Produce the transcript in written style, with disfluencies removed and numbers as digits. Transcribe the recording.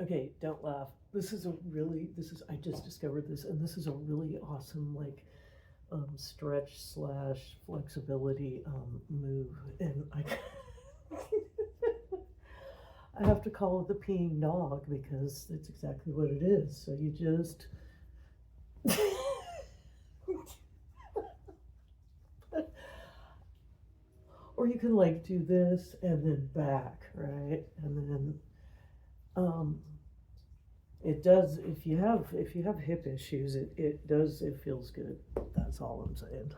Okay, don't laugh. I just discovered this, and this is a really awesome, like, stretch slash flexibility, move. And I have to call it the peeing dog because that's exactly what it is. So you just, or you can like do this and then back, right? And then, um, it does, if you have hip issues, it feels good. That's all I'm saying.